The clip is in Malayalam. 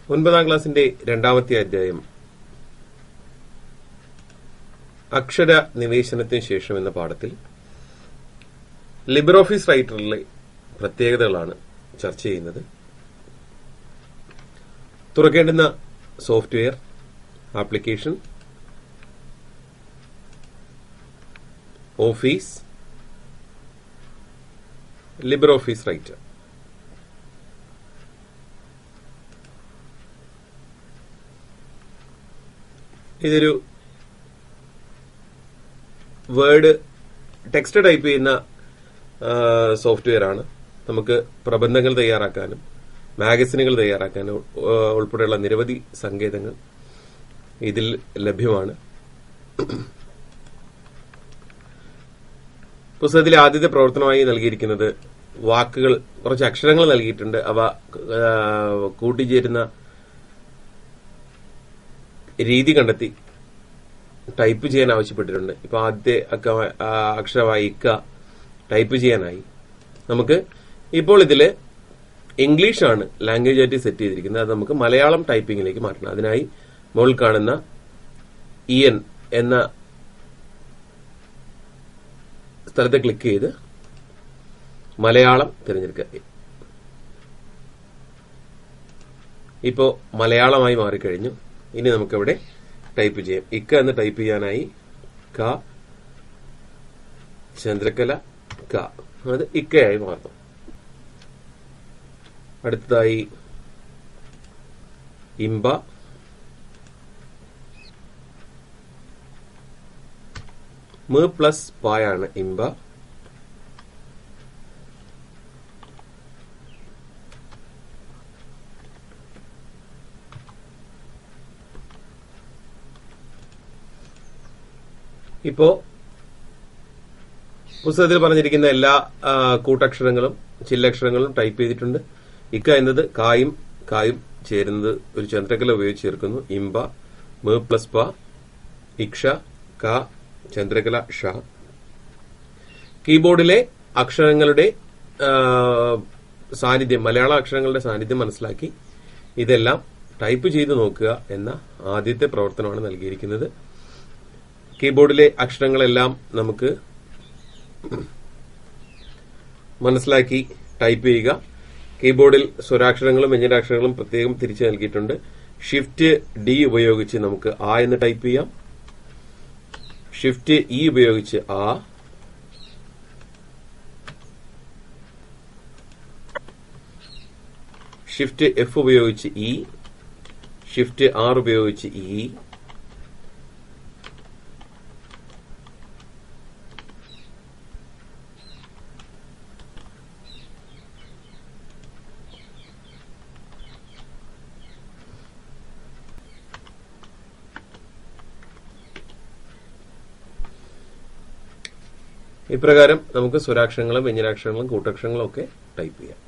9ാം ക്ലാസിന്റെ രണ്ടാമത്തെ അധ്യായം അക്ഷര നിവേശനത്തിന് ശേഷം എന്ന പാഠത്തിൽ ലിബ്രിയോഫീസ് റൈറ്ററിലെ പ്രത്യേകതകളാണ് ചർച്ച ചെയ്യുന്നത്. തുറക്കേണ്ടുന്ന software, application, office, LibreOffice writer. ഇതൊരു വേർഡ് ടെക്സ്റ്റ് ടൈപ്പ് ചെയ്യുന്ന സോഫ്റ്റ്വെയർ ആണ്. നമുക്ക് പ്രബന്ധങ്ങൾ തയ്യാറാക്കാനും മാഗസിനുകൾ തയ്യാറാക്കാനും ഉൾപ്പെടെയുള്ള നിരവധി സങ്കേതങ്ങൾ ഇതിൽ ലഭ്യമാണ്. പുസ്തകത്തിലെ ആദ്യത്തെ പ്രവർത്തനമായി നൽകിയിരിക്കുന്നത് വാക്കുകൾ, കുറച്ച് അക്ഷരങ്ങൾ നൽകിയിട്ടുണ്ട്. അവ കൂട്ടിച്ചേരുന്ന രീതി കണ്ടെത്തി ടൈപ്പ് ചെയ്യാൻ ആവശ്യപ്പെട്ടിട്ടുണ്ട്. ഇപ്പൊ ആദ്യത്തെ അക്ഷരമായി ഇക്ക ടൈപ്പ് ചെയ്യാനായി. നമുക്ക് ഇപ്പോൾ ഇതില് ഇംഗ്ലീഷാണ് ലാംഗ്വേജ് ആയിട്ട് സെറ്റ് ചെയ്തിരിക്കുന്നത്. അത് നമുക്ക് മലയാളം ടൈപ്പിംഗിലേക്ക് മാറ്റണം. അതിനായി മുകളിൽ കാണുന്ന EN എന്ന സ്ഥലത്ത് ക്ലിക്ക് ചെയ്ത് മലയാളം തിരഞ്ഞെടുക്കുക. ഇപ്പോ മലയാളമായി മാറിക്കഴിഞ്ഞു. ഇനി നമുക്കിവിടെ ടൈപ്പ് ചെയ്യാം. ഇക്ക എന്ന് ടൈപ്പ് ചെയ്യാനായി ക, ചന്ദ്രകല, ക, അത് ഇക്കയായി മാറുന്നു. അടുത്തതായി ഇമ്പ, മ പ്ലസ് പായാണ് ഇമ്പ. ഇപ്പോ പുസ്തകത്തിൽ പറഞ്ഞിരിക്കുന്ന എല്ലാ കൂട്ടക്ഷരങ്ങളും ചില്ലക്ഷരങ്ങളും ടൈപ്പ് ചെയ്തിട്ടുണ്ട്. ഇക്ക എന്നത് കായും കായും ചേരുന്നത് ഒരു ചന്ദ്രകല ഉപയോഗിച്ച് ചേർക്കുന്നു. ഇമ്പ, മ പ്ലസ് പ, ഇക്ഷ, ക, ചന്ദ്രകല, ഷ. കീബോർഡിലെ അക്ഷരങ്ങളുടെ സാന്നിധ്യം, മലയാള അക്ഷരങ്ങളുടെ സാന്നിധ്യം മനസ്സിലാക്കി ഇതെല്ലാം ടൈപ്പ് ചെയ്ത് നോക്കുക എന്ന ആദ്യത്തെ പ്രവർത്തനമാണ് നൽകിയിരിക്കുന്നത്. കീബോർഡിലെ അക്ഷരങ്ങളെല്ലാം നമുക്ക് മനസ്സിലാക്കി ടൈപ്പ് ചെയ്യുക. കീബോർഡിൽ സ്വരാക്ഷരങ്ങളും വ്യഞ്ജനാക്ഷരങ്ങളും പ്രത്യേകം തിരിച്ചു നൽകിയിട്ടുണ്ട്. ഷിഫ്റ്റ് D ഉപയോഗിച്ച് നമുക്ക് ആ എന്ന് ടൈപ്പ് ചെയ്യാം. ഷിഫ്റ്റ് E ഉപയോഗിച്ച് ആ, ഷിഫ്റ്റ് F ഉപയോഗിച്ച് ഇ, ഷിഫ്റ്റ് R ഉപയോഗിച്ച് ഇ, ഇപ്രകാരം നമുക്ക് സ്വരാക്ഷരങ്ങളും വ്യഞ്ജനാക്ഷരങ്ങളും കൂട്ടക്ഷരങ്ങളും ഒക്കെ ടൈപ്പ് ചെയ്യാം.